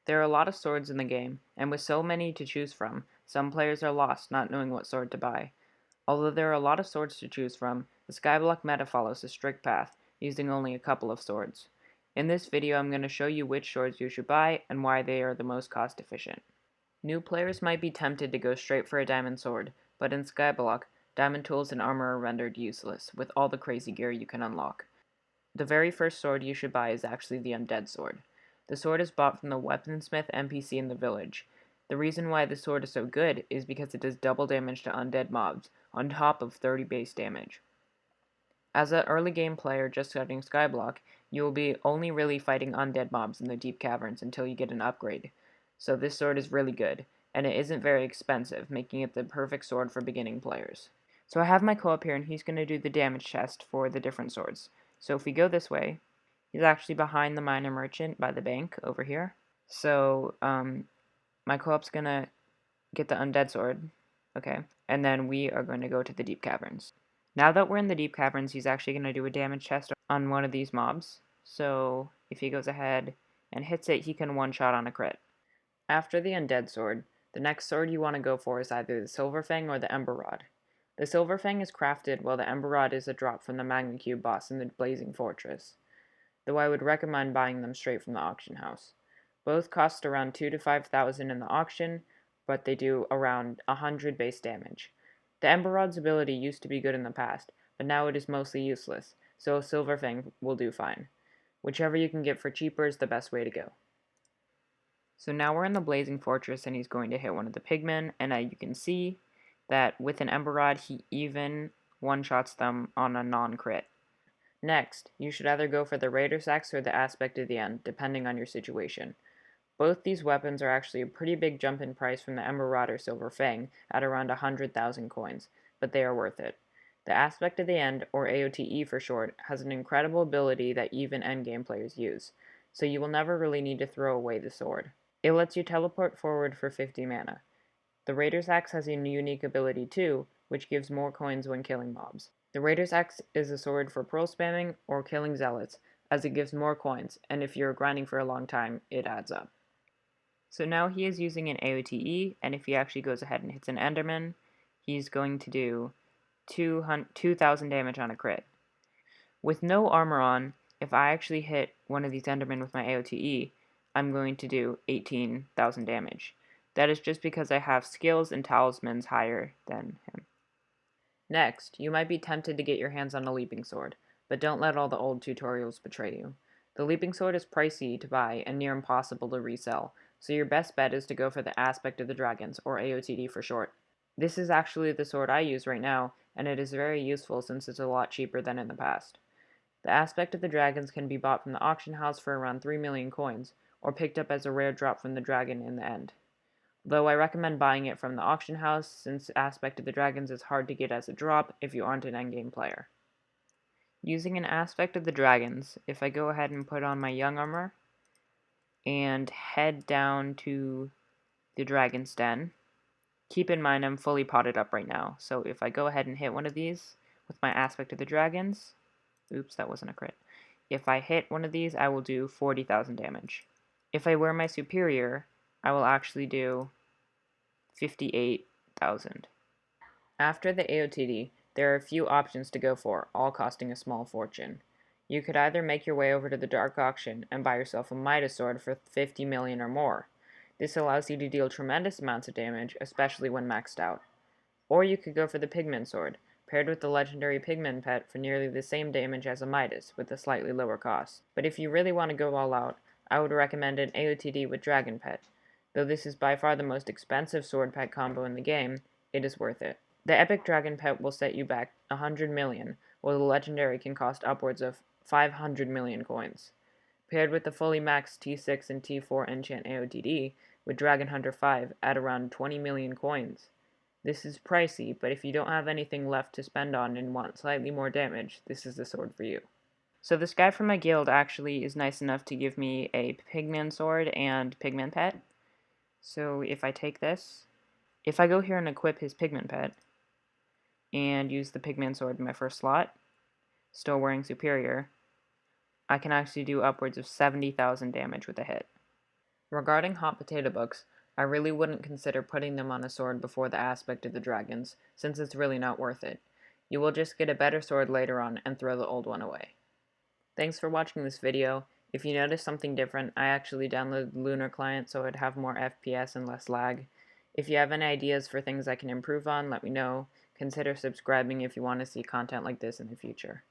There are a lot of swords in the game, and with so many to choose from, some players are lost not knowing what sword to buy. Although there are a lot of swords to choose from, the Skyblock meta follows a strict path, using only a couple of swords. In this video I'm going to show you which swords you should buy and why they are the most cost efficient. New players might be tempted to go straight for a diamond sword, but in Skyblock, diamond tools and armor are rendered useless, with all the crazy gear you can unlock. The very first sword you should buy is actually the Undead Sword. The sword is bought from the weaponsmith NPC in the village. The reason why the sword is so good is because it does double damage to undead mobs, on top of 30 base damage. As an early game player just starting Skyblock, you will be only really fighting undead mobs in the deep caverns until you get an upgrade. So this sword is really good, and it isn't very expensive, making it the perfect sword for beginning players. So I have my co-op here, and he's going to do the damage test for the different swords. So if we go this way, he's actually behind the miner merchant by the bank over here. So my co-op's going to get the undead sword, okay, and then we are going to go to the deep caverns. Now that we're in the deep caverns, he's actually going to do a damage test on one of these mobs. So if he goes ahead and hits it, he can one-shot on a crit. After the Undead Sword, the next sword you want to go for is either the Silver Fang or the Ember Rod. The Silver Fang is crafted while the Ember Rod is a drop from the Magma Cube boss in the Blazing Fortress, though I would recommend buying them straight from the auction house. Both cost around 2 to 5,000 in the auction, but they do around 100 base damage. The Ember Rod's ability used to be good in the past, but now it is mostly useless, so a Silver Fang will do fine. Whichever you can get for cheaper is the best way to go. So now we're in the Blazing Fortress and he's going to hit one of the pigmen, and you can see that with an Ember Rod he even one-shots them on a non-crit. Next, you should either go for the Raider's Axe or the Aspect of the End, depending on your situation. Both these weapons are actually a pretty big jump in price from the Ember Rod or Silver Fang at around 100,000 coins, but they are worth it. The Aspect of the End, or AOTE for short, has an incredible ability that even endgame players use, so you will never really need to throw away the sword. It lets you teleport forward for 50 mana. The Raider's Axe has a unique ability too, which gives more coins when killing mobs. The Raider's Axe is a sword for pearl spamming or killing zealots, as it gives more coins, and if you're grinding for a long time, it adds up. So now he is using an AOTE, and if he actually goes ahead and hits an Enderman, he's going to do 2,000 damage on a crit. With no armor on, if I actually hit one of these Endermen with my AOTE, I'm going to do 18,000 damage. That is just because I have skills and talismans higher than him. Next, you might be tempted to get your hands on a leaping sword, but don't let all the old tutorials betray you. The leaping sword is pricey to buy and near impossible to resell, so your best bet is to go for the Aspect of the Dragons, or AOTD for short. This is actually the sword I use right now, and it is very useful since it's a lot cheaper than in the past. The Aspect of the Dragons can be bought from the auction house for around 3 million coins, or picked up as a rare drop from the dragon in the end. Though I recommend buying it from the auction house, since Aspect of the Dragons is hard to get as a drop if you aren't an endgame player. Using an Aspect of the Dragons, if I go ahead and put on my Young Armor, and head down to the Dragon's Den, keep in mind I'm fully potted up right now, so if I go ahead and hit one of these with my Aspect of the Dragons, oops, that wasn't a crit. If I hit one of these, I will do 40,000 damage. If I wear my superior, I will actually do 58,000. After the AOTD, there are a few options to go for, all costing a small fortune. You could either make your way over to the Dark Auction and buy yourself a Midas Sword for 50 million or more. This allows you to deal tremendous amounts of damage, especially when maxed out. Or you could go for the Pigman Sword, paired with the legendary Pigman pet for nearly the same damage as a Midas, with a slightly lower cost. But if you really want to go all out, I would recommend an AOTD with Dragon Pet. Though this is by far the most expensive sword pet combo in the game, it is worth it. The Epic Dragon Pet will set you back 100 million, while the legendary can cost upwards of 500 million coins. Paired with the fully maxed T6 and T4 enchant AOTD, with Dragon Hunter 5 at around 20 million coins. This is pricey, but if you don't have anything left to spend on and want slightly more damage, this is the sword for you. So this guy from my guild actually is nice enough to give me a Pigman sword and Pigman pet. So if I take this, if I go here and equip his Pigman pet, and use the Pigman sword in my first slot, still wearing superior, I can actually do upwards of 70,000 damage with a hit. Regarding hot potato books, I really wouldn't consider putting them on a sword before the aspect of the dragons, since it's really not worth it. You will just get a better sword later on and throw the old one away. Thanks for watching this video. If you notice something different, I actually downloaded the Lunar Client so it'd have more FPS and less lag. If you have any ideas for things I can improve on, let me know. Consider subscribing if you want to see content like this in the future.